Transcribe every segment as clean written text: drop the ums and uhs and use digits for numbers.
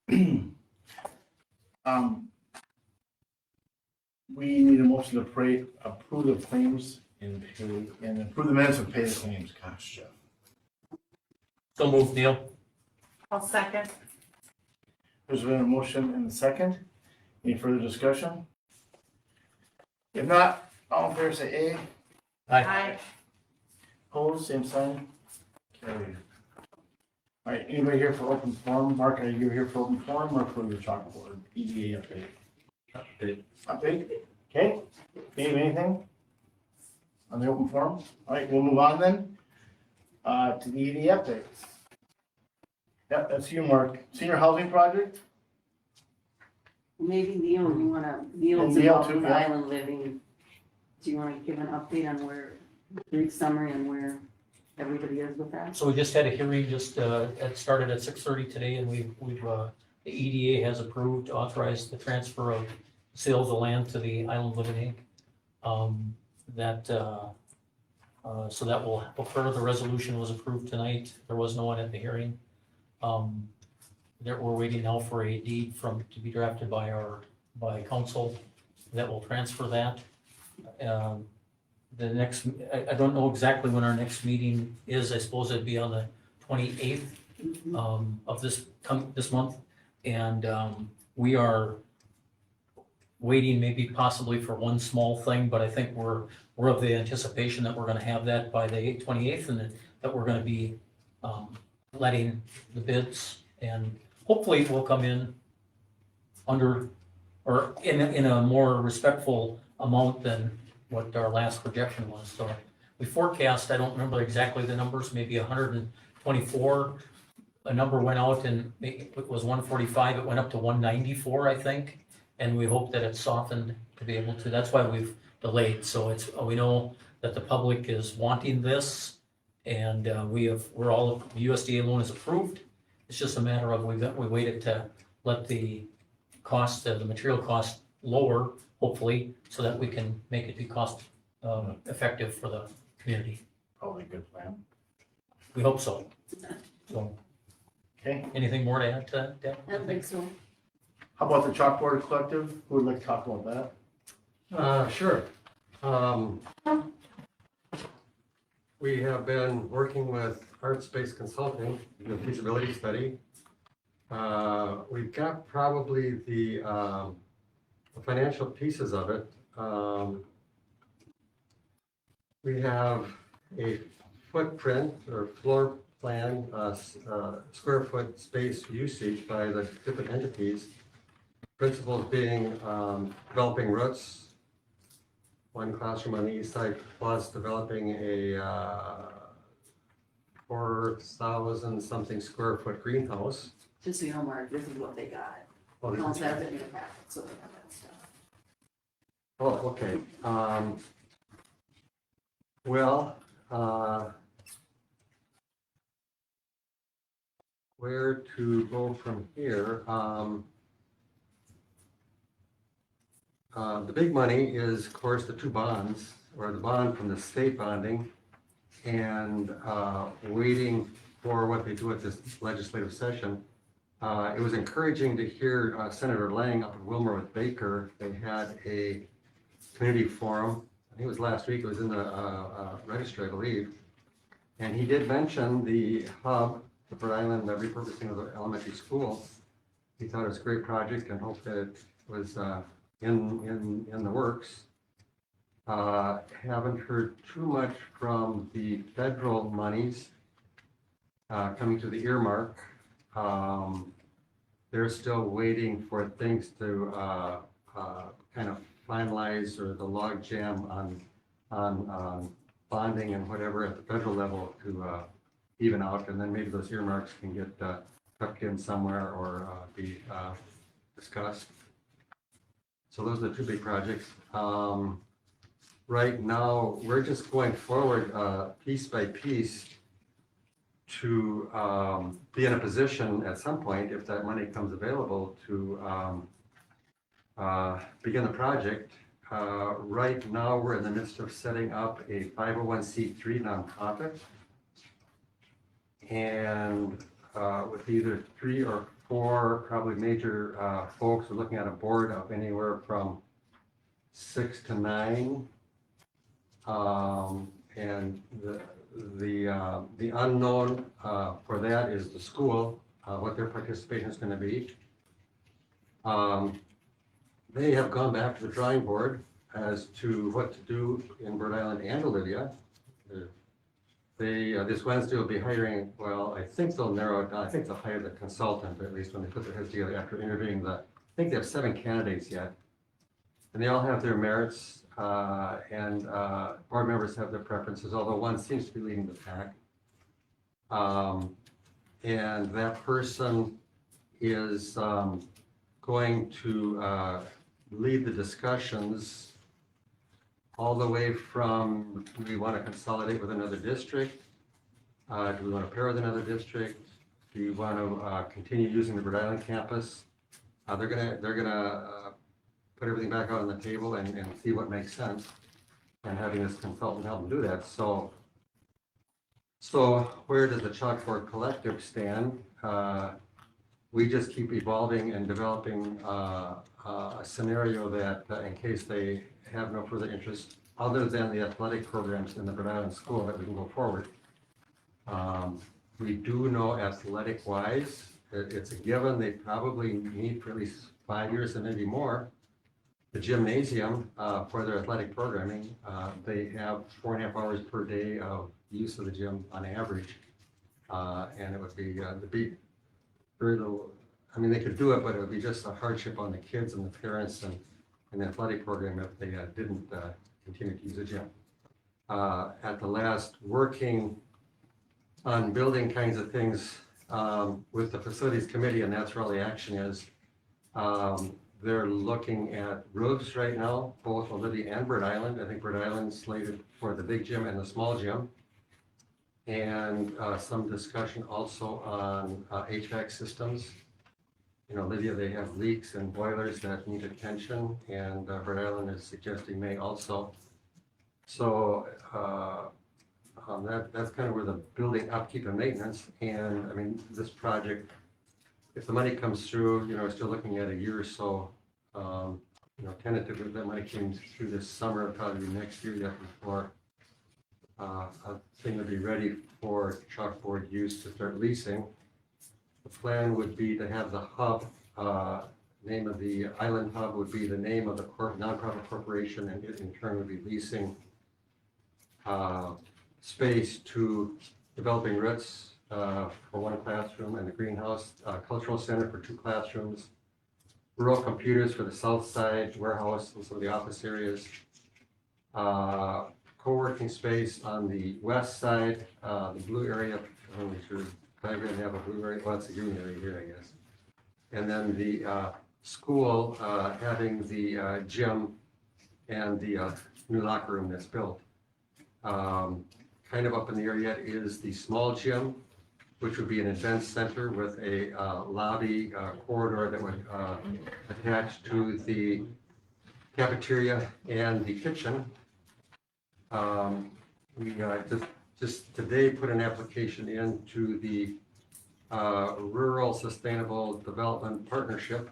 We need a motion to approve the claims and approve the minutes of pay the claims. Gosh, Jeff. So moved, Neil. I'll second. There's been a motion and a second. Any further discussion? If not, all in favor say aye. Aye. Opposed, same sign. Carried. All right, anybody here for open forum? Mark, are you here for open forum or for your chalkboard EDA update? Update? Okay. Dave, anything on the open forum? All right, we'll move on then to the EDA updates. Yep, that's you, Mark. Senior housing project? Maybe Neil, you wanna, Neil's Neil involved too, with yeah. island living. Do you wanna give an update on where, brief summary on where everybody is with that? So we just had a hearing, it started at 6:30 today, and the EDA has approved, authorized the transfer of sale of the land to the Island Living Inc. So that will occur. The resolution was approved tonight. There was no one at the hearing. We're waiting now for a deed to be drafted by council that will transfer that. The next, I don't know exactly when our next meeting is. I suppose it'd be on the 28th of this month. And we are waiting maybe possibly for one small thing, but I think we're of the anticipation that we're gonna have that by the 28th, and that we're gonna be letting the bids, and hopefully it will come in under, or in a more respectful amount than what our last projection was. So we forecast, I don't remember exactly the numbers, maybe 124. A number went out and it was 145, it went up to 194, I think. And we hope that it's softened to be able to, that's why we've delayed. So we know that the public is wanting this, and we're all, the USDA loan is approved. It's just a matter of we waited to let the cost, the material cost lower, hopefully, so that we can make it be cost effective for the community. Probably a good plan. We hope so. So, Okay, anything more to add to that, Deb? I don't think so. how about the chalkboard collective? Who would like to talk about that? Sure. We have been working with Artspace Consulting, in the feasibility study. We've got probably the financial pieces of it. We have a footprint or floor plan, square foot space usage by the different entities. Principles being developing roots, one classroom on the east side, plus developing a 4,000 something square foot greenhouse. Just so you know, Mark, this is what they got. Oh, They this also is- have it in the packet, so they have that stuff. Oh, okay. Well, where to go from here? The big money is, of course, the two bonds, or the bond from the state bonding, and waiting for what they do at this legislative session. It was encouraging to hear Senator Lang up in Wilmer with Baker. They had a community forum. I think it was last week. It was in the registry, I believe. And he did mention the hub, the Rhode Island repurposing of the elementary school. He thought it was a great project and hoped that it was in the works. Haven't heard too much from the federal monies coming to the earmark. They're still waiting for things to kind of finalize, or the log jam on bonding and whatever at the federal level to even out, and then maybe those earmarks can get tucked in somewhere or be discussed. So those are the two big projects. Right now, we're just going forward piece by piece to be in a position at some point, if that money comes available, to begin the project. Right now, we're in the midst of setting up a 501c3 nonprofit. And with either 3 or 4 probably major folks. We're looking at a board of anywhere from 6 to 9. And the unknown for that is the school, what their participation is going to be. They have gone back to the drawing board as to what to do in Rhode Island and Olivia. They, this Wednesday will be hiring, well, I think they'll narrow it down. I think they'll hire the consultant, at least when they put their heads together after interviewing I think they have 7 candidates yet. And they all have their merits, and board members have their preferences, although one seems to be leading the pack. And that person is going to lead the discussions all the way from, do we want to consolidate with another district? Do we want to pair with another district? Do you want to continue using the Rhode Island campus? They're gonna put everything back out on the table and see what makes sense, and having this consultant help them do that. So where does the Chalkboard Collective stand? We just keep evolving and developing a scenario that in case they have no further interest other than the athletic programs in the Rhode Island school, that we can go forward. We do know athletic wise, it's a given, they probably need for at least 5 years and maybe more. The gymnasium for their athletic programming, they have 4.5 hours per day of use of the gym on average. And it would be, very little, I mean, they could do it, but it would be just a hardship on the kids and the parents and the athletic program if they didn't continue to use the gym. At the last working on building kinds of things with the facilities committee, and that's where all the action is. They're looking at roofs right now, both Olivia and Rhode Island. I think Rhode Island slated for the big gym and the small gym. And some discussion also on HVAC systems. In Olivia, they have leaks and boilers that need attention, and Rhode Island is suggesting may also. So that's kind of where the building upkeep and maintenance. And I mean, this project, if the money comes through, we're still looking at a year or so. Tentatively, that money came through this summer, probably next year yet before a thing to be ready for chalkboard use to start leasing. The plan would be to have the hub, name of the Island Hub would be the name of the nonprofit corporation, and it in turn would be leasing space to Developing Roots for 1 classroom, and the Greenhouse Cultural Center for 2 classrooms, Rural Computers for the south side, warehouse and some of the office areas, co-working space on the west side, the blue area. I'm not sure if I'm going to have a blue area. Well, it's a green area here, I guess. And then the school having the gym and the new locker room that's built. Kind of up in the air yet is the small gym, which would be an event center with a lobby corridor that would attach to the cafeteria and the kitchen. We just today put an application into the Rural Sustainable Development Partnership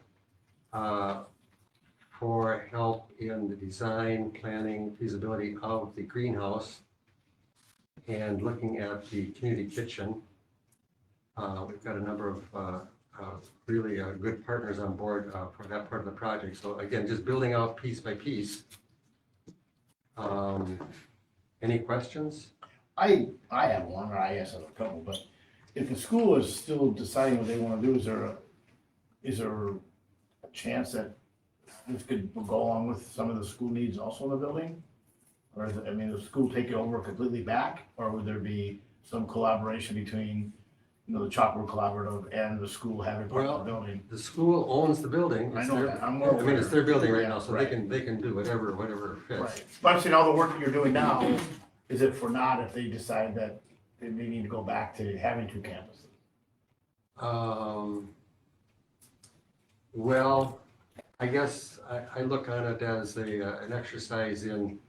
for help in the design, planning, feasibility of the greenhouse and looking at the community kitchen. We've got a number of really good partners on board for that part of the project. So again, just building out piece by piece. Any questions? I have one, or I asked a couple, but if the school is still deciding what they want to do, is there a chance that this could go along with some of the school needs also in the building? Or is it, the school take it over completely back, or would there be some collaboration between, the Chalkboard Collaborative and the school having part of the building? The school owns the building. I It's know their- that. I'm more aware. it's their building right now, so Right. they can do whatever fits. Right, but I'm saying all the work that you're doing now, is it for naught if they decide that they need to go back to having 2 campuses? Well, I guess I look on it as an exercise in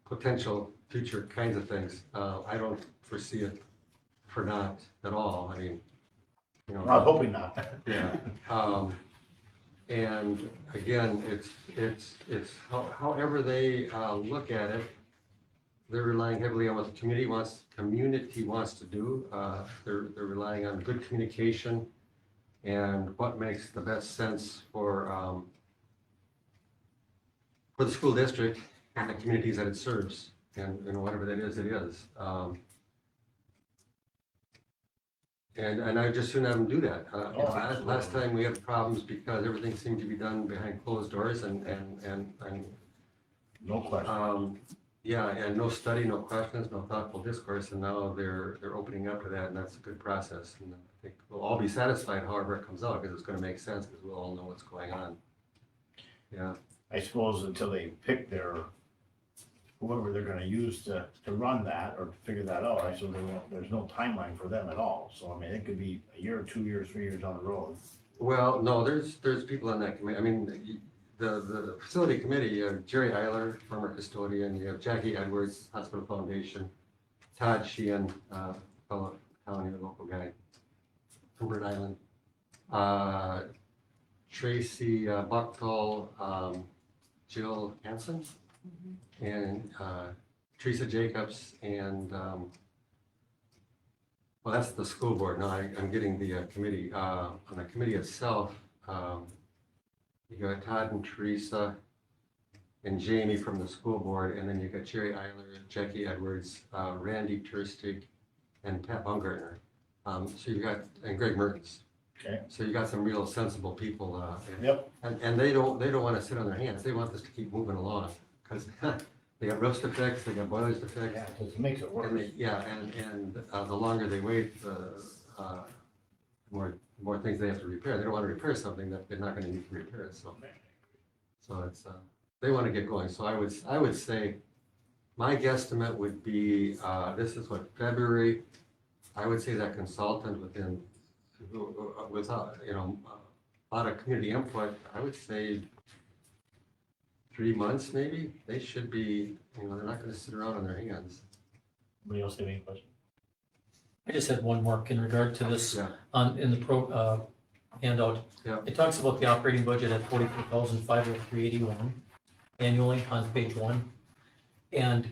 potential future kinds of things. I don't foresee it for not at all, I mean, you know. I was hoping not. Yeah, and again, it's however they, look at it, they're relying heavily on what the community wants to do. They're relying on good communication and what makes the best sense for the school district and the communities that it serves, and, you know, whatever that is, it is. And I just soon have them do that. Last time we had problems because everything seemed to be done behind closed doors and No question. yeah, and no study, no questions, no thoughtful discourse, and now they're opening up to that, and that's a good process. And I think we'll all be satisfied however it comes out, because it's gonna make sense, because we'll all know what's going on. Yeah, I suppose until they pick whoever they're gonna use to run that or to figure that out, I suppose there's no timeline for them at all. So I mean, it could be a year, 2 years, 3 years down the road. well, no, there's people on that committee, I mean, the facility committee, you have Jerry Eiler, former custodian, you have Jackie Edwards, Hospital Foundation, Todd Sheehan, fellow county local guy, from Rhode Island, Tracy Buckthall, Jill Hansen, and Teresa Jacobs, and well, that's the school board. No, I'm getting the committee. On the committee itself, you got Todd and Teresa and Jamie from the school board, and then you got Jerry Eiler, Jackie Edwards, Randy Turstig, and Pat Baumgartner. So you got, and Greg Mertens. Okay. So you got some real sensible people. Yep. And they don't want to sit on their hands. They want this to keep moving along, because they got roofs to fix, they got boilers to fix. Yeah, it makes it worse. And the longer they wait, the more things they have to repair. They don't want to repair something that they're not going to need to repair. So it's they want to get going. So I would say my guesstimate would be this is what, February. I would say that consultant without a lot of community input, I would say 3 months maybe. They should be, they're not going to sit around on their hands. Anybody else have any questions? I just had one more in regard to this, Yeah. in the handout. Yeah. It talks about the operating budget at 44,503.81 annually on page 1. And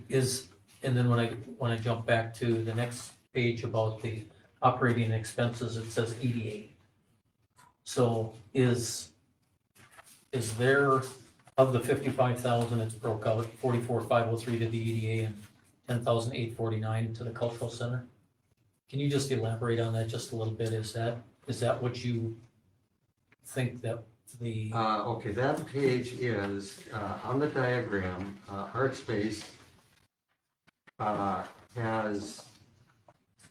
then when I jump back to the next page about the operating expenses, it says 88. So is there, of the 55,000, it's broke out, 44,503 to the EDA and 10,849 to the cultural center? Can you just elaborate on that just a little bit? Is that what you think that the? Okay, that page is on the diagram. ArtSpace has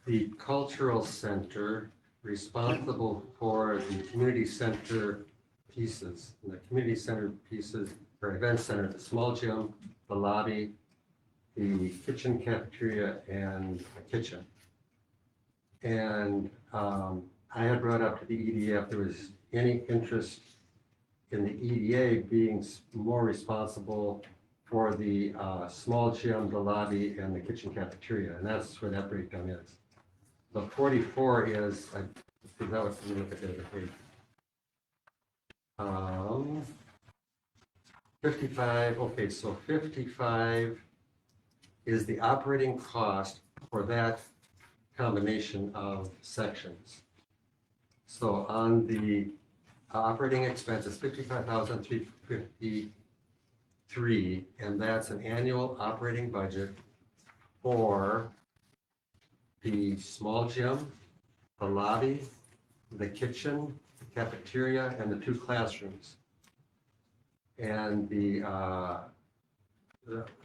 the cultural center responsible for the community center pieces. And the community center pieces, or event center, the small gym, the lobby, the kitchen, cafeteria, and the kitchen. And I had brought up to the EDA if there was any interest in the EDA being more responsible for the small gym, the lobby, and the kitchen, cafeteria, and that's where that breakdown is. The 44 is, I think that was, let me look at the other page. 55, okay, so 55 is the operating cost for that combination of sections. So on the operating expenses, 55,353, and that's an annual operating budget for the small gym, the lobby, the kitchen, the cafeteria, and the 2 classrooms. And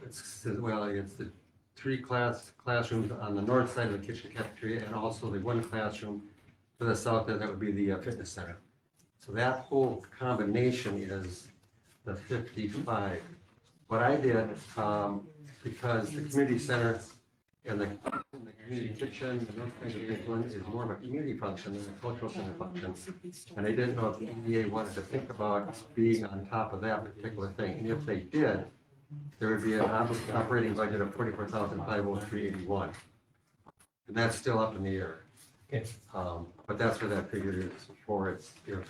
it's the 3 classrooms on the north side of the kitchen, cafeteria, and also the 1 classroom to the south that would be the fitness center. So that whole combination is the 55. What I did, because the community center and the community kitchen and those kinds of things is more of a community function than a cultural center function. And I didn't know if the EDA wanted to think about being on top of that particular thing. And if they did, there would be an operating budget of 44,503.81. And that's still up in the air. Okay. But that's where that figure is for it's, if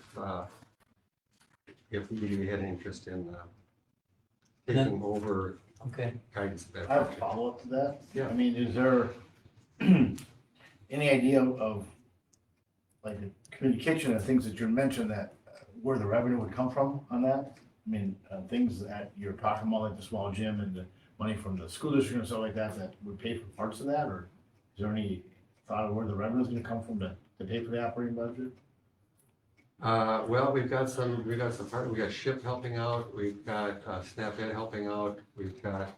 we had an interest in, taking over Okay. guidance. of that I have a project. follow-up to that. Yeah. I mean, is there any idea of, like, the communication and things that you mentioned that, where the revenue would come from on that? I mean, things that you're talking about, like the small gym and the money from the school district and stuff like that, that would pay for parts of that, or is there any thought of where the revenue is gonna come from to pay for the operating budget? Well, we've got some partners, we got SHIP helping out, we've got SNAP-Ed helping out, we've got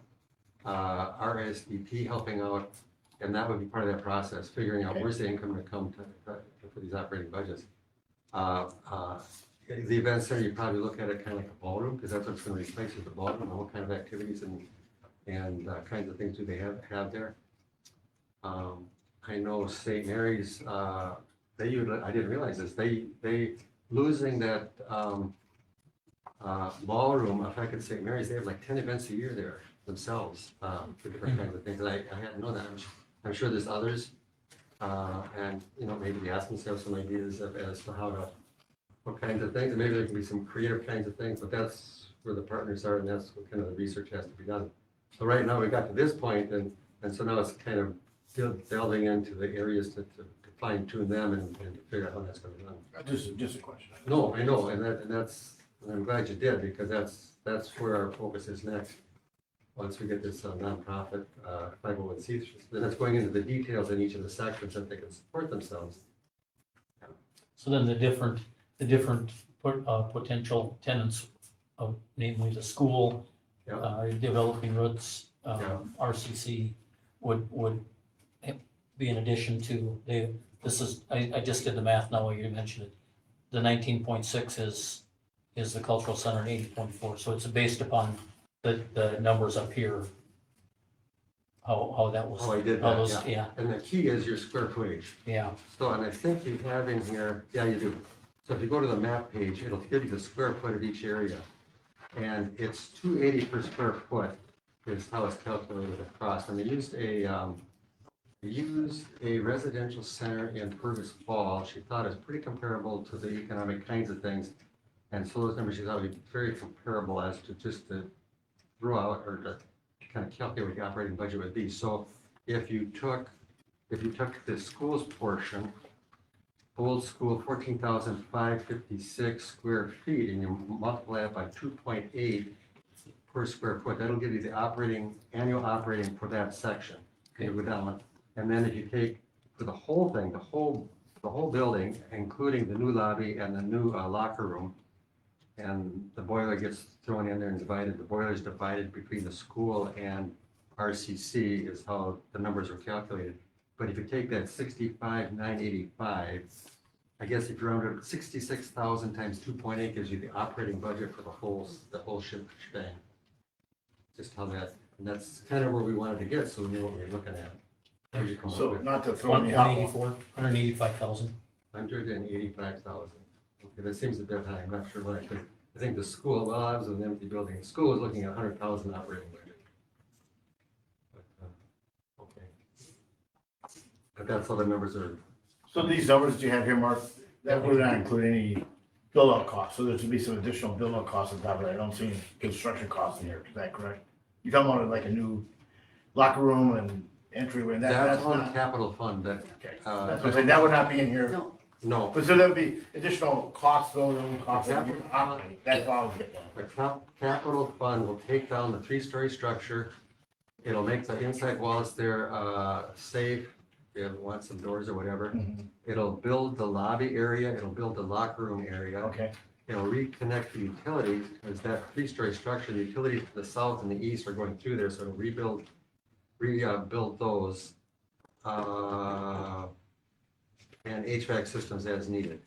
RSVP helping out, and that would be part of that process, figuring out Okay. where's the income to come for these operating budgets. The event center, you probably look at it kind of like a ballroom, because that's what's gonna replace is the ballroom, and what kind of activities and kinds of things do they have there. I know St. Mary's, I didn't realize this, they losing that ballroom affected St. Mary's. They have like 10 events a year there themselves for different kinds of things. And I hadn't known that. I'm sure there's others. And, maybe the Aspens have some ideas as to what kinds of things. And maybe there can be some creative kinds of things, but that's where the partners are and that's what kind of the research has to be done. So right now we got to this point and so now it's kind of delving into the areas to fine tune them and to figure out how that's going to be done. Just a question. No, I know, and I'm glad you did, because that's where our focus is next. Once we get this nonprofit 501c, then it's going into the details in each of the sections that they can support themselves. So then the different potential tenants of namely the school, Yeah. Developing Roots, Yeah. RCC would be in addition to I just did the math now while you mentioned it. The 19.6 is the cultural center and 80.4, so it's based upon the numbers up here. How that was. Oh, I did how that, those- yeah. Yeah, And the key is your square footage. yeah, So, and I think you have in here, yeah, you do. So if you go to the map page, it'll give you the square foot of each area. And it's 280 per square foot is how it's calculated across. And they used a residential center in Fergus Falls. She thought it's pretty comparable to the economic kinds of things. And so those numbers, she thought would be very comparable as to just to throw out or to kind of calculate what the operating budget would be. So if you took the schools portion, old school 14,556 square feet, and you multiply it by 2.8 per square foot, that'll give you the annual operating for that section. Okay, go down. And then if you take for the whole thing, the whole building, including the new lobby and the new locker room, and the boiler gets thrown in there and divided, the boiler is divided between the school and RCC is how the numbers are calculated. But if you take that 65,985, I guess if you round it, 66,000 times 2.8 gives you the operating budget for the whole shebang. Just how that, and that's kind of where we wanted to get, so we knew what we were looking at. What did you come up So with? not to throw any hot. 185,000. 185,000. Okay, that seems a bit high, I'm not sure why, because I think the school, well, I was in an empty building, the school was looking at 100,000 operating budget. But, okay. But that's how the numbers are. So these numbers that you have here, Mark, that would not include any build-out costs, so there should be some additional build-out costs on top of that. I don't see any construction costs in here, is that correct? You're talking about like a new locker room and entryway, and That's on not. capital fund, that, Okay, that's what I'm saying, that would not be in here. No, no, But so there would be additional costs, though, that would cost that you operate, that's all I was getting at. the capital fund will take down the 3-story structure. It'll make the inside walls there safe, if you want some doors or whatever. Mhm. It'll build the lobby area, it'll build the locker room area. Okay, It'll reconnect the utilities, because that 3-story structure, the utilities to the south and the east are going through there, so it'll rebuild those. And HVAC systems as needed.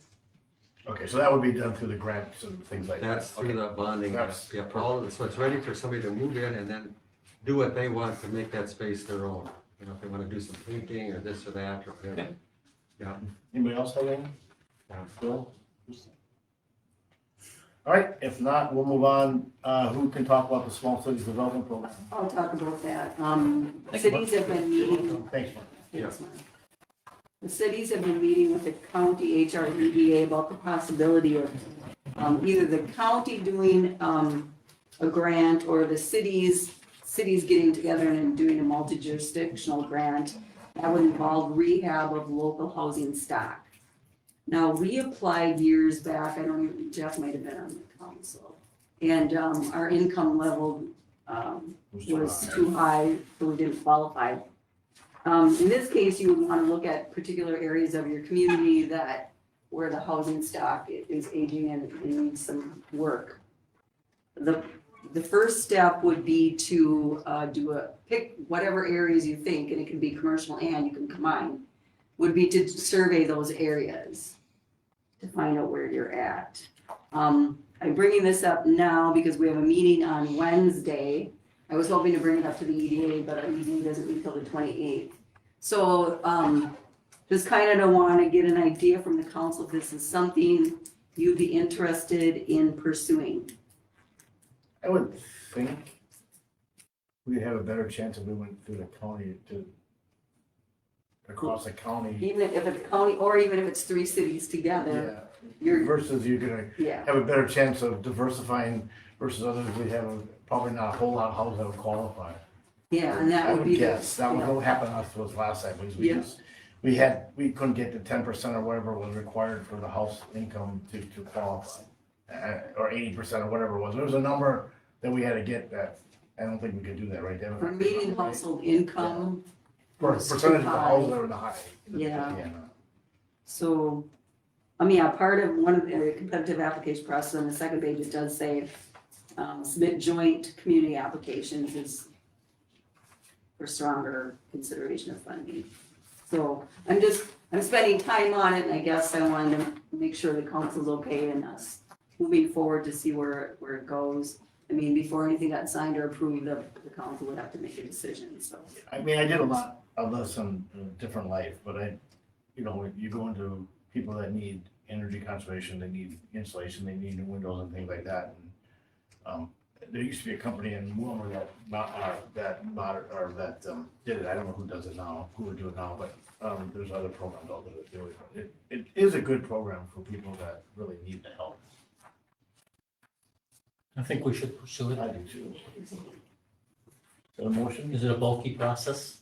okay, so that would be done through the grants and things like that. That's through the bonding, That's- yeah, all of it, so it's ready for somebody to move in and then do what they want to make that space their own. You know, if they want to do some painting or this or that or whatever. Okay. Yeah. Anybody else have any? Yeah. Bill? All right, if not, we'll move on. Who can talk about the small cities development program? I'll talk about that. Cities have been meeting. Thanks, Mark. Yeah. the cities have been meeting with the county HREDA about the possibility of either the county doing a grant or the cities getting together and doing a multi-jurisdictional grant that would involve rehab of local housing stock. Now, we applied years back, I don't even, Jeff might have been on the council, and our income level was too high, so we didn't qualify. In this case, you would want to look at particular areas of your community that where the housing stock is aging and needs some work. The first step would be to pick whatever areas you think, and it can be commercial and you can combine, would be to survey those areas to find out where you're at. I'm bringing this up now because we have a meeting on Wednesday. I was hoping to bring it up to the EDA, but our EDA doesn't meet till the 28th. So just kind of to want to get an idea from the council if this is something you'd be interested in pursuing. I would think we'd have a better chance if we went through the county across the county. Even if it's county, or even if it's 3 cities together, you're, Versus you're gonna yeah, have a better chance of diversifying versus others, we have probably not a whole lot of houses that would qualify. yeah, and that I would be. the- guess, that was yeah. what happened to us was last time, was Yeah. we couldn't get the 10% or whatever was required for the house income to qualify. Or 80% or whatever it was, there was a number that we had to get that, I don't think we could do that, right, Devin? For median household income, For was too percentage of the high. houses that were the high. Yeah. So, I mean, a part of one of the competitive application process on the second page, it does say, submit joint community applications is for stronger consideration of funding. So I'm spending time on it, and I guess I wanted to make sure the council's okay and us moving forward to see where it goes. I mean, before anything got signed or approved, the council would have to make a decision, so. I mean, I did a lot of this in a different life, but you go into people that need energy conservation, they need insulation, they need new windows and things like that. And there used to be a company in Wilmer that did it. I don't know who does it now, who would do it now, but there's other programs out there that do it. It is a good program for people that really need the help. I think we should pursue I it. do too. Is that a motion? Is it a bulky process?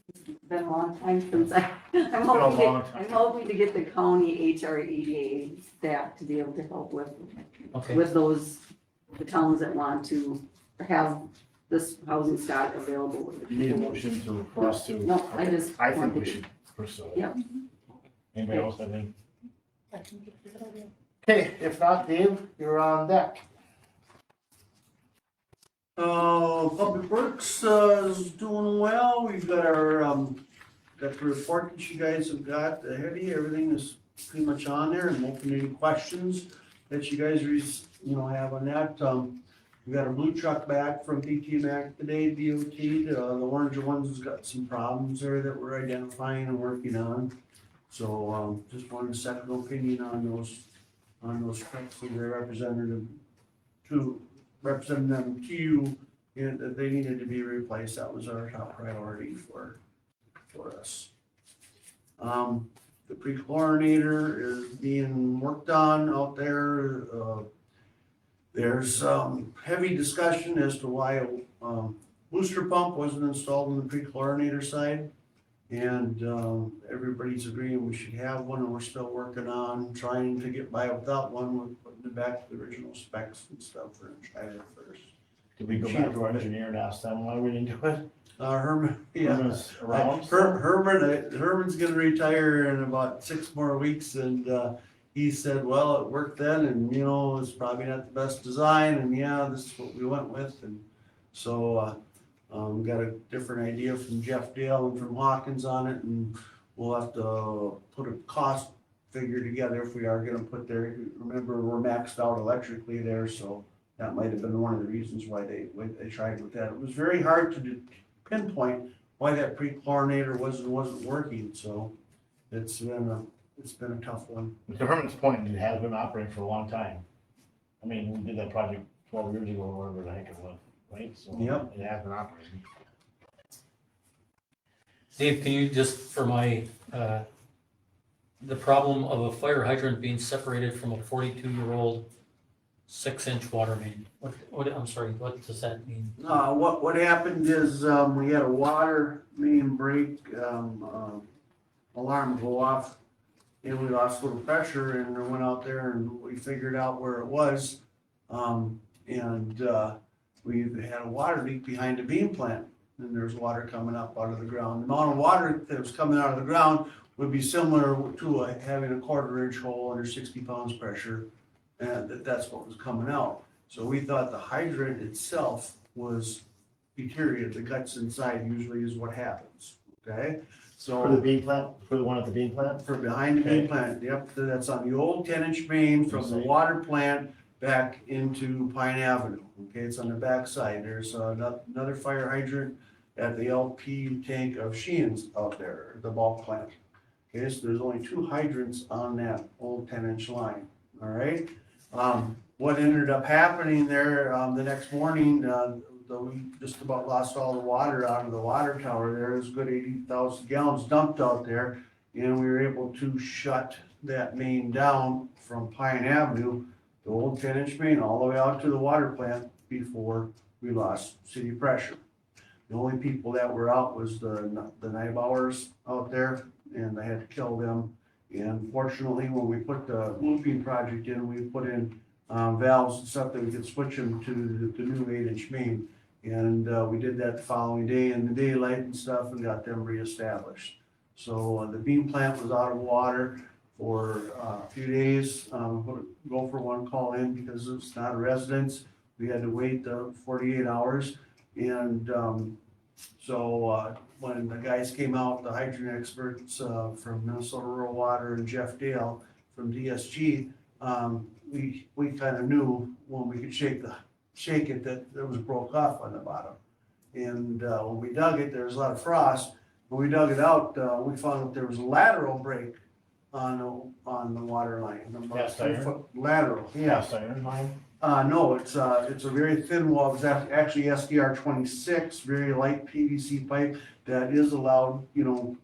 It's been a long time since I'm been a long time. hoping to get the county HREDA staff to be able to help Okay, with the towns that want to have this housing stock available. You need a motion for us to? No, I just I think we wanted to- should pursue it. Yep. Anybody else have any? Okay, if not, Dave, you're on deck. Public Works, is doing well. We've got our, got the report that you guys have got ahead of you. Everything is pretty much on there, and open any questions that you guys, have on that. We got a blue truck back from PT Mac today, DOT. The orange ones has got some problems there that we're identifying and working on. So, just wanted a second opinion on those trucks and their representative to represent them to you, and that they needed to be replaced. That was our top priority for us. The pre-chlorinator is being worked on out there. There's heavy discussion as to why a booster pump wasn't installed on the pre-chlorinator side. And everybody's agreeing we should have one, and we're still working on trying to get by without one. We're putting it back to the original specs and stuff. We're gonna try it first. Did we go back to our engineer and ask them why we didn't do it? Herman, yeah. Herman's around still? Herman's gonna retire in about 6 more weeks, and he said, well, it worked then, and it's probably not the best design, and yeah, this is what we went with, and so we got a different idea from Jeff Dale and from Hawkins on it, and we'll have to put a cost figure together if we are gonna put there. Remember, we're maxed out electrically there, so that might have been one of the reasons why they tried with that. It was very hard to pinpoint why that pre-chlorinator wasn't working, so it's been a tough one. To Herman's point, it has been operating for a long time. I mean, we did that project 12 years ago, or whatever the heck it was, right? So Yep. it has been operating. Dave, can you just, for my, the problem of a fire hydrant being separated from a 42-year-old 6-inch water main, I'm sorry, what does that mean? What happened is, we had a water main break, alarm go off, and we lost a little pressure, and I went out there and we figured out where it was. We had a water leak behind the bean plant, and there's water coming up out of the ground. The amount of water that was coming out of the ground would be similar to having a 1/4-inch hole under 60 pounds pressure, and that's what was coming out. So we thought the hydrant itself was deteriorated, the guts inside usually is what happens, okay? For the So, bean plant, for the one at the bean plant? for behind the bean plant, yep, that's on the old 10-inch main from the water plant back into Pine Avenue, okay, it's on the back side. There's another fire hydrant at the LP tank of Sheehan's out there, the bulk plant. Okay, so there's only 2 hydrants on that old 10-inch line, all right? What ended up happening there, the next morning, we just about lost all the water out of the water tower there. It was a good 80,000 gallons dumped out there. And we were able to shut that main down from Pine Avenue, the old 10-inch main, all the way out to the water plant before we lost city pressure. The only people that were out was the Nybauers out there, and I had to kill them. And fortunately, when we put the looping project in, we put in valves and stuff that we could switch them to the new 8-inch main. And we did that the following day in the daylight and stuff and got them reestablished. So the bean plant was out of water for a few days. Go for one call in because it's not a residence. We had to wait 48 hours. And when the guys came out, the hydrant experts from Minnesota Rural Water and Jeff Dale from DSG, we kind of knew when we could shake it that it was broke off on the bottom. And when we dug it, there was a lot of frost. When we dug it out, we found that there was a lateral break on the water line. About Cast 3 iron? foot lateral, yeah. Cast iron line? No, it's a very thin wall. It's actually SDR 26, very light PVC pipe that is allowed,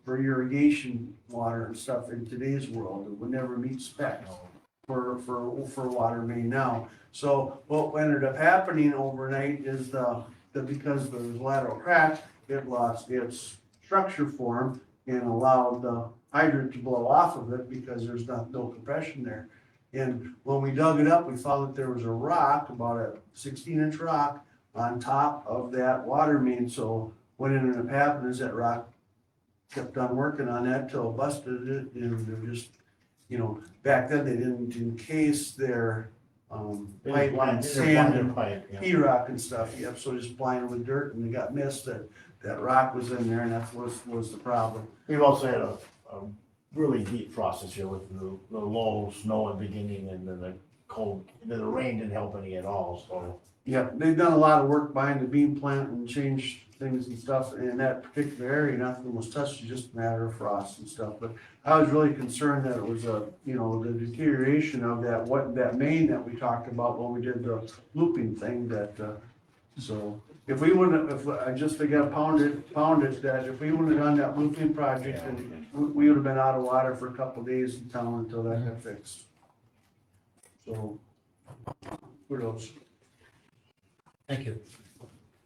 for irrigation water and stuff in today's world. It would never meet specs for water main now. So what ended up happening overnight is that because there was lateral crack, it lost its structure form and allowed the hydrant to blow off of it because there's no compression there. And when we dug it up, we found that there was a rock, about a 16-inch rock, on top of that water main. So what ended up happening is that rock kept on working on that till it busted it, and they're just, back then they didn't encase their pipe with sand and P-rock and stuff, yep, so just blind with dirt, and they got missed that rock was in there, and that was the problem. We've also had a really deep frost this year with the low snow at the beginning and then the cold, and then the rain didn't help any at all, so. Yeah, they've done a lot of work behind the bean plant and changed things and stuff in that particular area. Nothing was touched, just a matter of frost and stuff. But I was really concerned that it was the deterioration of that main that we talked about when we did the looping thing so if we wouldn't, I just got pounded that if we wouldn't have done that looping project, then we would have been out of water for a couple of days in town until that got fixed. So, kudos. Thank you.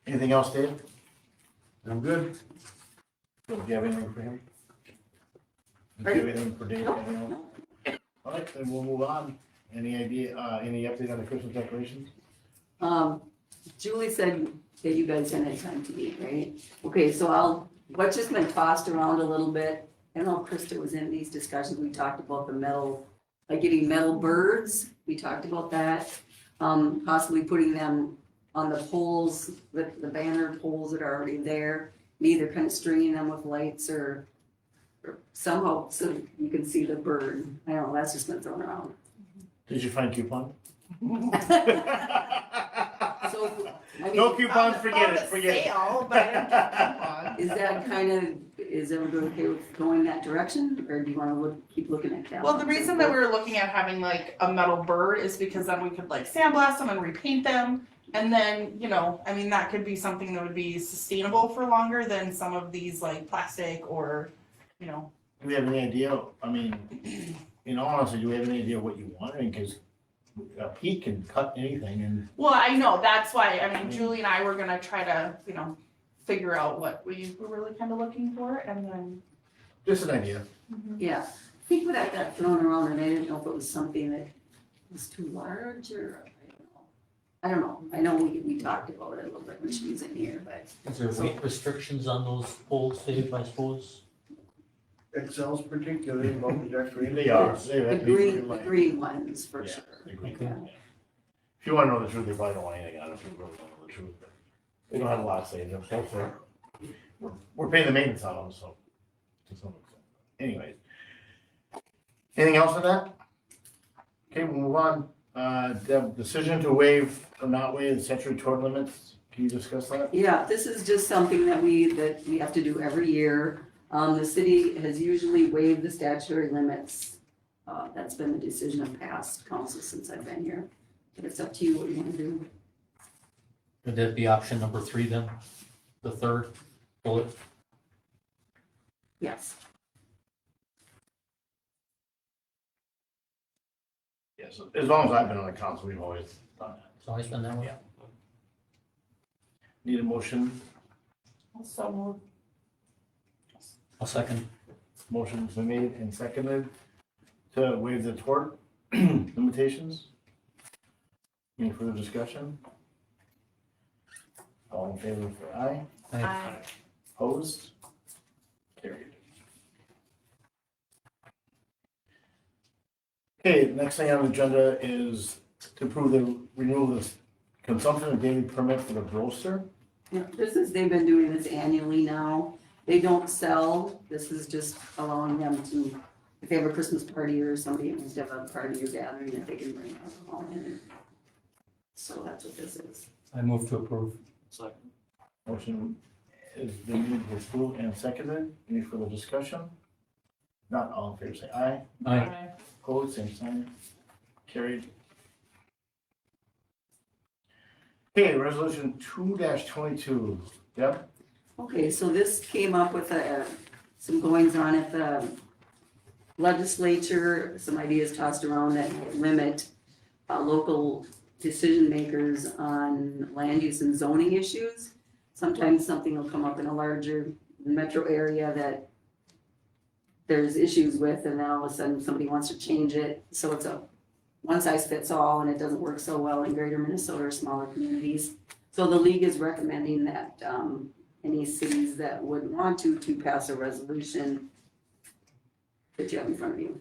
Anything else, Dave? I'm good. Do you have anything for him? Do you have anything for Dave? Anything else? All right, then we'll move on. Any idea, any update on the Christmas decorations? Julie said that you guys hadn't had time to eat, right? Okay, so what's just been tossed around a little bit, I know Krista was in these discussions, we talked about the metal, like getting metal birds, we talked about that. Possibly putting them on the poles, the banner poles that are already there, and either kind of stringing them with lights or somehow so you can see the bird. I don't know, that's just been thrown around. Did you find coupon? So, I mean, No coupons, forget it, is that kind of, is everybody okay with going that direction, or do you want to keep looking at that? Well, the reason that we were looking at having like a metal bird is because then we could like sandblast them and repaint them. And then, you know, I mean, that could be something that would be sustainable for longer than some of these like plastic or, you know. Do we have any idea, I mean, in all honesty, do we have any idea what you want? I mean, cause a peak can cut anything and Well, I know, that's why, I mean, Julie and I were gonna try to, you know, figure out what we were really kind of looking for and then. just an idea. Yeah, I think when I got thrown around and I didn't know if it was something that was too large or, I don't know. I know we talked about it a little bit when she was in here, but Is there weight restrictions on those poles, Dave, I suppose? Excel's particularly about the decorating. They are, they the have to be pretty green, the light. green ones for Yeah, sure. the green Yeah. ones, yeah. If you wanna know the truth, they probably don't want anything on it, if you really wanna know the truth. but They don't have a lot to say, they're so fair. We're paying the maintenance on them, so. To some extent. Anyways. Anything else on that? Okay, we'll move on. The decision to waive or not waive the statutory tort limits, can you discuss that? Yeah, this is just something that we have to do every year. The city has usually waived the statutory limits. That's been the decision of past councils since I've been here. But it's up to you what you want to do. Would that be option number 3 then? The third bullet? Yes. Yes, as long as I've been on the council, we've always done that. It's always been that way? Yeah. Need a motion? So I'll second. Motion's been made and seconded to waive the tort limitations. Any further discussion? All in favor for aye? I, Opposed? Carried. Okay, next thing on the agenda is to approve the renewal of the consumption of daily permit for the grocer. Yeah, they've been doing this annually now. They don't sell. This is just allowing them to, if they have a Christmas party or somebody wants to have a party or gathering, that they can bring alcohol in. So that's what this is. I move to approve. Second. Motion is been moved, approved, and seconded. Any further discussion? Not all in favor, say aye. Aye. Opposed, same sign. Carried. Okay, resolution 2-22. Deb? Okay, so this came up with some goings on at the legislature, some ideas tossed around that limit local decision makers on land use and zoning issues. Sometimes something will come up in a larger metro area that there's issues with, and then all of a sudden somebody wants to change it. So it's a one size fits all, and it doesn't work so well in greater Minnesota or smaller communities. So the league is recommending that any cities that would want to pass a resolution that you have in front of you.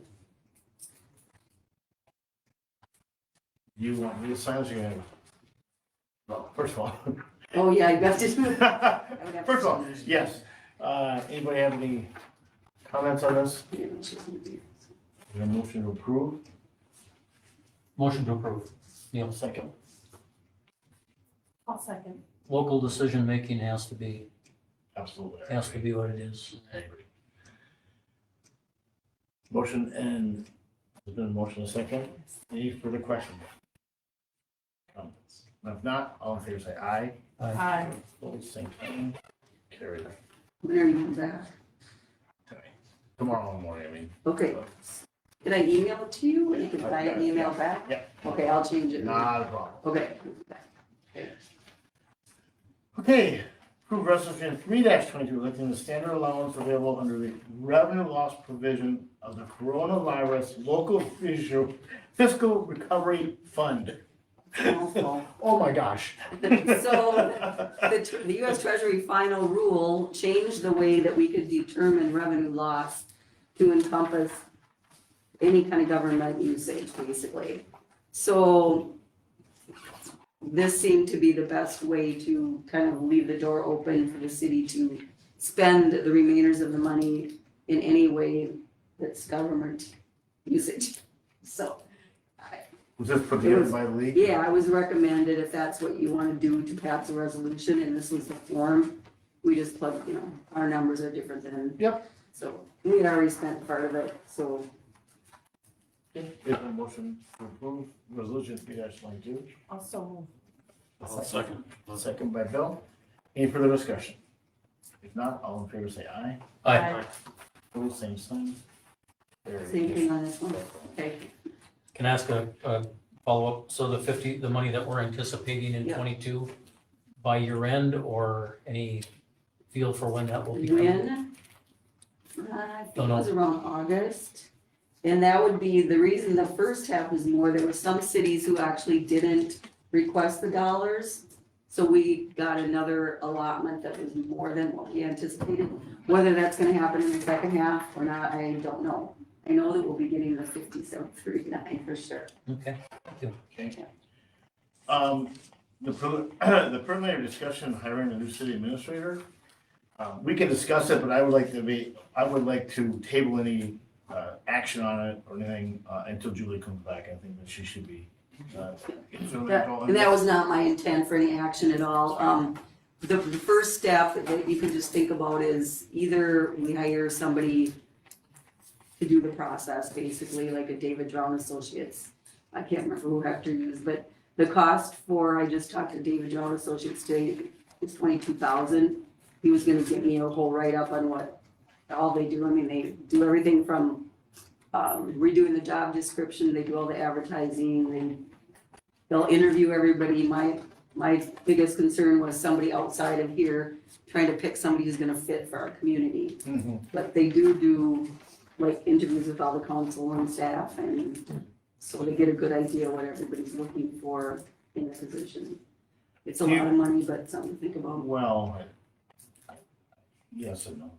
You want me to sign this or you gonna? Well, first of all. Oh, yeah, you have to do it. I would have to First of all, change it. yes. Anybody have any comments on this? Yeah, it's just gonna be- Is there a motion to approve? Motion to approve. Neil, Second. I'll second. local decision making has to be Absolutely. what it is. I agree. Motion and, there's been a motion and a second. Any further questions? Comments? If not, all in favor say aye. I, Opposed, same thing. Carried. When are you back? Tomorrow morning, I mean. Okay. Did I email it to you? You can find it and email back? Yeah. Okay, I'll change it. Not a problem. Okay. Okay, approve resolution 3-22, lifting the standard allowance available under the revenue loss provision of the coronavirus local fiscal recovery fund. Awful. Oh my gosh. So the US Treasury final rule changed the way that we could determine revenue loss to encompass any kind of government usage, basically. So this seemed to be the best way to kind of leave the door open for the city to spend the remainders of the money in any way that's government usage. So, Was this put together by the league? yeah, I was recommended if that's what you want to do to pass a resolution, and this was the form. We just plug, our numbers are different than. Yep. So we had already spent part of it, so Is there a motion to approve resolution 3-22? also move. Second. Second by Bill. Any further discussion? If not, all in favor say aye. Aye. Opposed, same sign. Carried. Same thing on this one, okay. Can I ask a follow-up? So the money that we're anticipating in Yeah. 22 by year end, or any feel for when that will be coming? I think Don't it know. was around August. And that would be, the reason the first half was more, there were some cities who actually didn't request the dollars. So we got another allotment that was more than what we anticipated. Whether that's gonna happen in the second half or not, I don't know. I know that we'll be getting the 5739 for sure. Okay, Okay. The preliminary discussion hiring a new city administrator. We can discuss it, but I would like to table any action on it or anything until Julie comes back. I think that she should be. And that was not my intent for any action at all. The first step that you can just think about is either we hire somebody to do the process, basically, like a David Drown Associates. I can't remember who Hector used, but the cost for, I just talked to David Drown Associates today, it's $22,000. He was gonna give me a whole write-up on what all they do. I mean, they do everything from redoing the job description, they do all the advertising, they'll interview everybody. My biggest concern was somebody outside of here trying to pick somebody who's gonna fit for our community. Mhm. But they do like interviews with all the council and staff, and so they get a good idea what everybody's looking for in the position. It's a lot of money, but something to think about. Well, yes and no.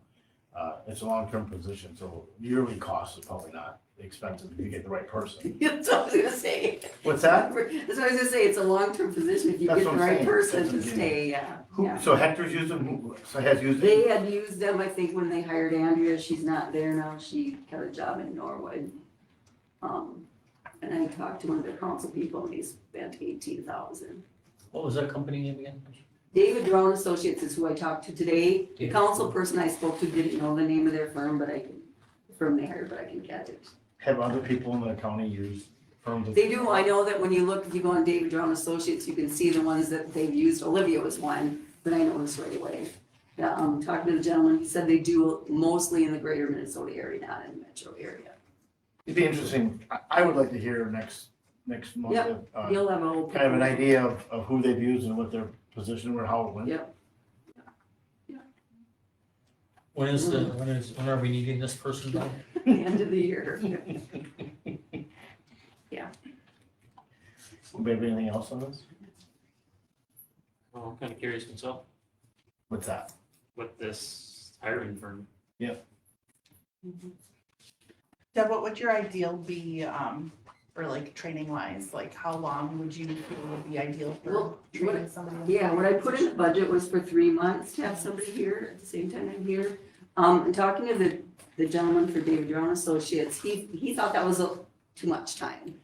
It's a long-term position, so yearly cost is probably not expensive if you get the right person. That's what I was gonna say. What's that? That's what I was gonna say, it's a long-term position if you That's get what the I'm right saying. person That's to what I'm stay, yeah. Yeah. So Hector's used them, so has used They it? had used them, I think, when they hired Andrea, she's not there now, she got a job in Norwood. And I talked to one of their council people and he spent 18,000. what was that company name again? David Drown Associates is who I talked to today. The David. council person I spoke to didn't know the name of their firm, but the firm they hired, but I can get it. Have other people in the county used firms? They do, I know that when you look, if you go on David Drown Associates, you can see the ones that they've used. Olivia was one, but I noticed right away. Yeah, talking to the gentleman, he said they do mostly in the greater Minnesota area, not in the metro area. It'd be interesting, I would like to hear next month, Yep. You'll have a whole. kind of an idea of who they've used and what their position or how it went. Yep. When are we needing this person by? End of the year. Maybe anything else on this? Well, I'm kind of curious myself What's that? with this hiring firm. Deb, what would your ideal be, for like training wise? Like how long would you feel would be ideal for Well, training somebody? Yeah, what I put in the budget was for 3 months to have somebody here at the same time I'm here. And talking to the gentleman for David Drown Associates, he thought that was too much time.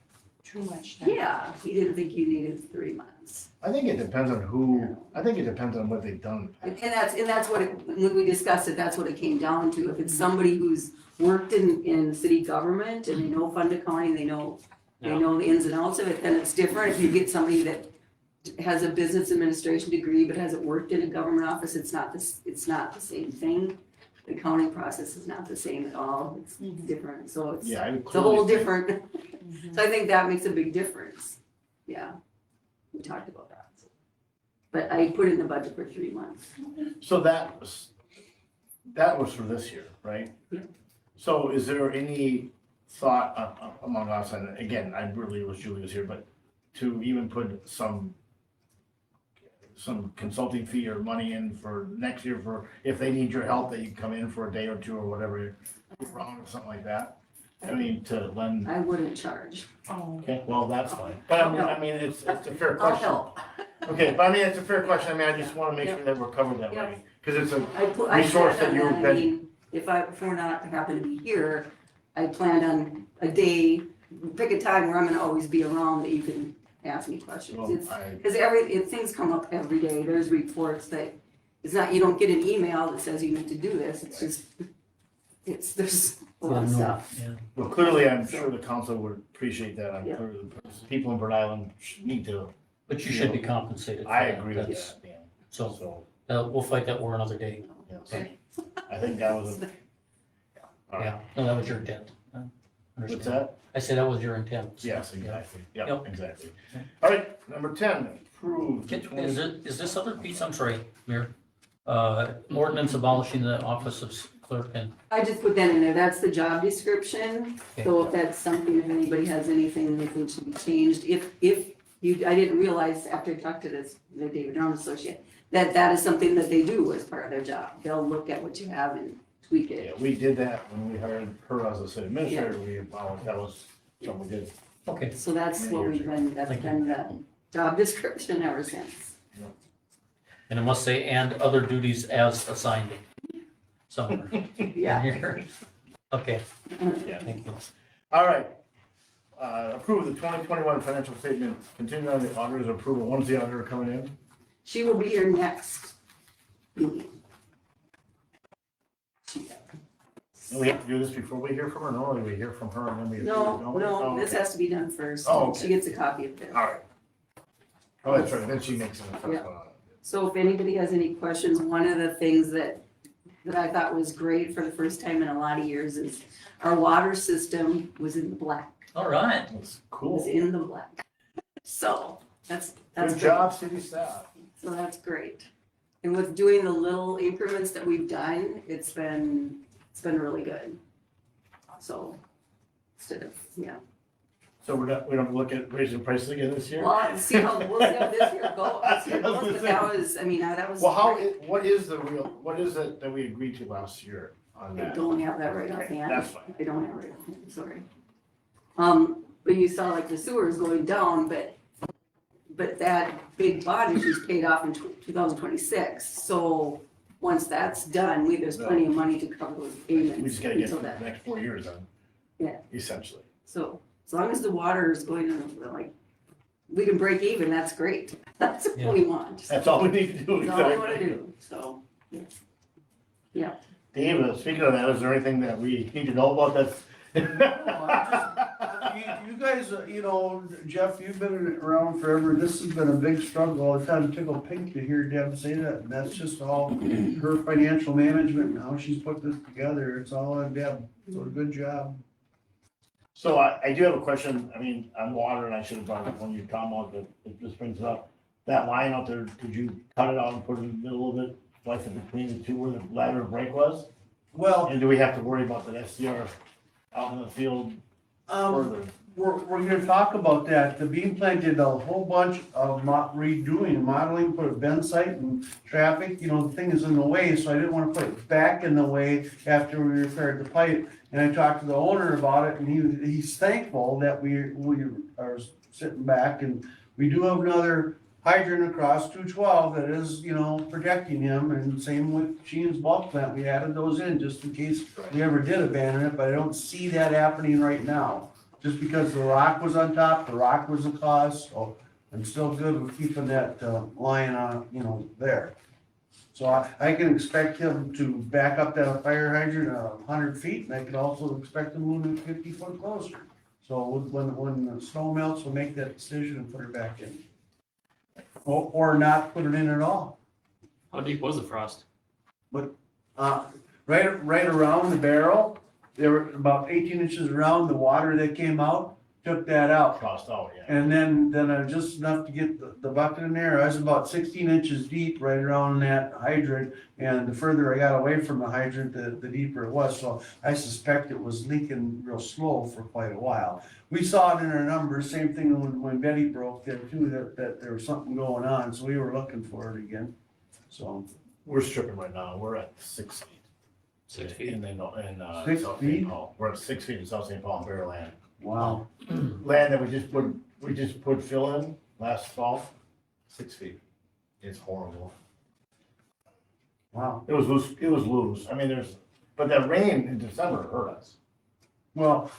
Too much time. Yeah, he didn't think you needed 3 months. I think it depends on I think it depends on what they've done. And that's what, when we discussed it, that's what it came down to. If it's somebody who's worked in city government and they know Funda County, they know the ins and outs of it, then it's different. If you get somebody that has a business administration degree but hasn't worked in a government office, it's not the same thing. The accounting process is not the same at all. It's different, so it's Yeah, I would it's a whole clearly think- different. So I think that makes a big difference. Yeah, we talked about that. But I put in the budget for 3 months. So that was for this year, right? Yeah. So is there any thought among us, and again, I really wish Julie was here, but to even put some consulting fee or money in for next year for, if they need your help, that you come in for a day or two or whatever, wrong or something like that? I mean, to lend, I wouldn't charge. Oh, okay, well, that's fine. But I mean, it's a fair I'll question. help. Okay, but I mean, it's a fair question. I mean, I just want to make sure that we're covered that Yeah. way. Because it's a, I resource planned that on you've I been- mean, if we're not happen to be here, I planned on a day, pick a time where I'm gonna always be around that you can ask me questions. well, It's, I, cause things come up every day. There's reports that, it's not, you don't get an email that says you need to do this. It's just, there's a lot of Yeah, no, stuff. yeah. well, clearly, I'm sure the council would appreciate that. I'm Yeah. sure the people in Rhode Island need to But you should be compensated for I that. agree with That's- that, Dan. So, So, we'll fight that war another day. yes. Okay. I think that was a. All right. Yeah, no, that was your intent. I What's understand. that? I said that was your intent. Yes, exactly. Yep, Yep. exactly. All right, number 10, approve the Is this other piece, I'm sorry, Mayor, ordinance abolishing the office of clerk and, I just put that in there, that's the job description, so if that's something, if anybody has anything they think should be changed, if you, I didn't realize after I talked to the David Brown Associate, that is something that they do as part of their job, they'll look at what you have and tweak Yeah, it. we did that when we hired her as a city administrator, that was something we did. okay, So that's what we've been, that's been the job description ever since. and it must say, and other duties as assigned somewhere in Yeah. here. Okay, Yeah. thank you. All right. Approve the 2021 financial statement, continue on the auditor's approval. When's the auditor coming in? She will be here next meeting. Do we have to do this before we hear from her? Normally we hear from her and then we. No, don't we? no, Oh, this okay. has to be done first. Oh, okay. She gets a copy of this. All right. Oh, that's right, then she makes an Yeah. effect. So if anybody has any questions, one of the things that I thought was great for the first time in a lot of years is our water system was in the black, All right. That's was cool. in the black. So that's Good great. job, city staff. So that's great. And with doing the little increments that we've done, it's been really good. So instead of, yeah. So we don't look at raising prices again this year? Well, we'll see how this year goes. But that was, I mean, that was. Well, great. what is it that we agreed to last year on I that? don't have that right Okay, offhand. that's fine. I don't have it right offhand, sorry. But you saw like the sewer is going down, but that big bond issue's paid off in 2026. So once that's done, there's plenty of money to cover those payments. We just gotta get until through that. the next 4 years then. Yeah. Essentially. So as long as the water is going to, like, we can break even, that's great. That's what we want. That's all we need to do. That's all we want to do, so. Dave, speaking of that, is there anything that we need to know about that? You guys, Jeff, you've been around forever. This has been a big struggle all the time. Tickle pink to hear Deb say that. And that's just all her financial management and how she's put this together. It's all on Deb. So good job. So I do have a question, I mean, on water, and I should have brought it up when you come on, but it just brings it up. That line out there, did you cut it out and put it in the middle of it, like in between the two where the ladder break was? Well, And do we have to worry about that SCR out in the field further? we're gonna talk about that. The beam plant did a whole bunch of redoing, modeling, put a bend site and traffic, the thing is in the way, so I didn't wanna put it back in the way after we repaired the pipe. And I talked to the owner about it, and he's thankful that we are sitting back, and we do have another hydrant across 212 that is, protecting him, and same with Sheen's bulk plant, we added those in just in case we ever did abandon it, but I don't see that happening right now. Just because the rock was on top, the rock was the cause, so I'm still good with keeping that line on, there. So I can expect him to back up that fire hydrant 100 feet, and I can also expect him moving 50 foot closer. So when the snow melts, we'll make that decision and put her back in. Or not put it in at all. How deep was the frost? Right around the barrel, there were about 18 inches around, the water that came out, took that out. Crossed out, yeah. And then I just enough to get the bucket in there. I was about 16 inches deep right around that hydrant. And the further I got away from the hydrant, the deeper it was. So I suspect it was leaking real slow for quite a while. We saw it in our numbers, same thing when Betty broke there too, that there was something going on. So we were looking for it again. So We're stripping right now, we're at 6 feet. 6 feet. And then, 6 South feet? St. Paul, we're at 6 feet in South St. Paul, bare land. wow. Land that we just put fill in last fall, 6 feet. It's horrible. Wow. It was loose, I mean, but that rain in December hurt us. Well,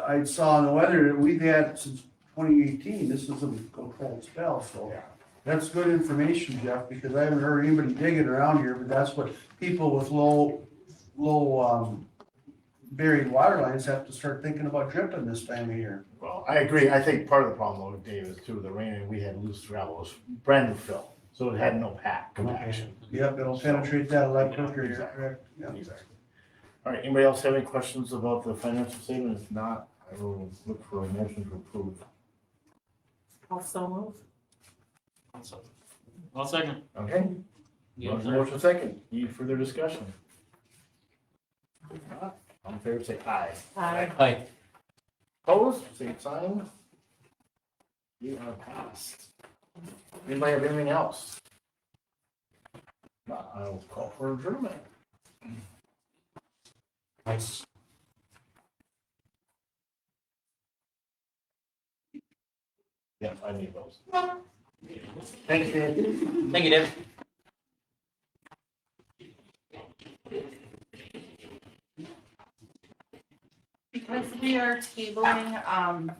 I saw in the weather that we've had since 2018, this is a cold spell, so. Yeah. That's good information, Jeff, because I haven't heard anybody digging around here, but that's what people with low buried water lines have to start thinking about dripping this time of year. Well, I agree. I think part of the problem though, Dave, is too, the rain and we had loose gravel, it was brand new fill, so it had no compaction. Yep, it'll penetrate that a lot quicker, you're Exactly. correct. Yeah. Exactly. All right, anybody else have any questions about the financial statement? If not, I will look for a motion to approve. Also move. I'll second. Okay? Yeah, Motion second. Any further discussion? If not, all in favor, say aye. Hi, Opposed, same sign. You are passed. Anybody have anything else? Not, I will call for adjournment. nice. Yes, I need those. Thank you. Thank you, Dave. Because we are tabling,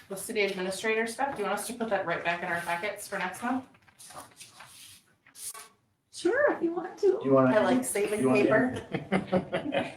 the city administrator stuff, do you want us to put that right back in our packets for next month? Sure, if you want to. You wanna? I like saving you wanna- paper.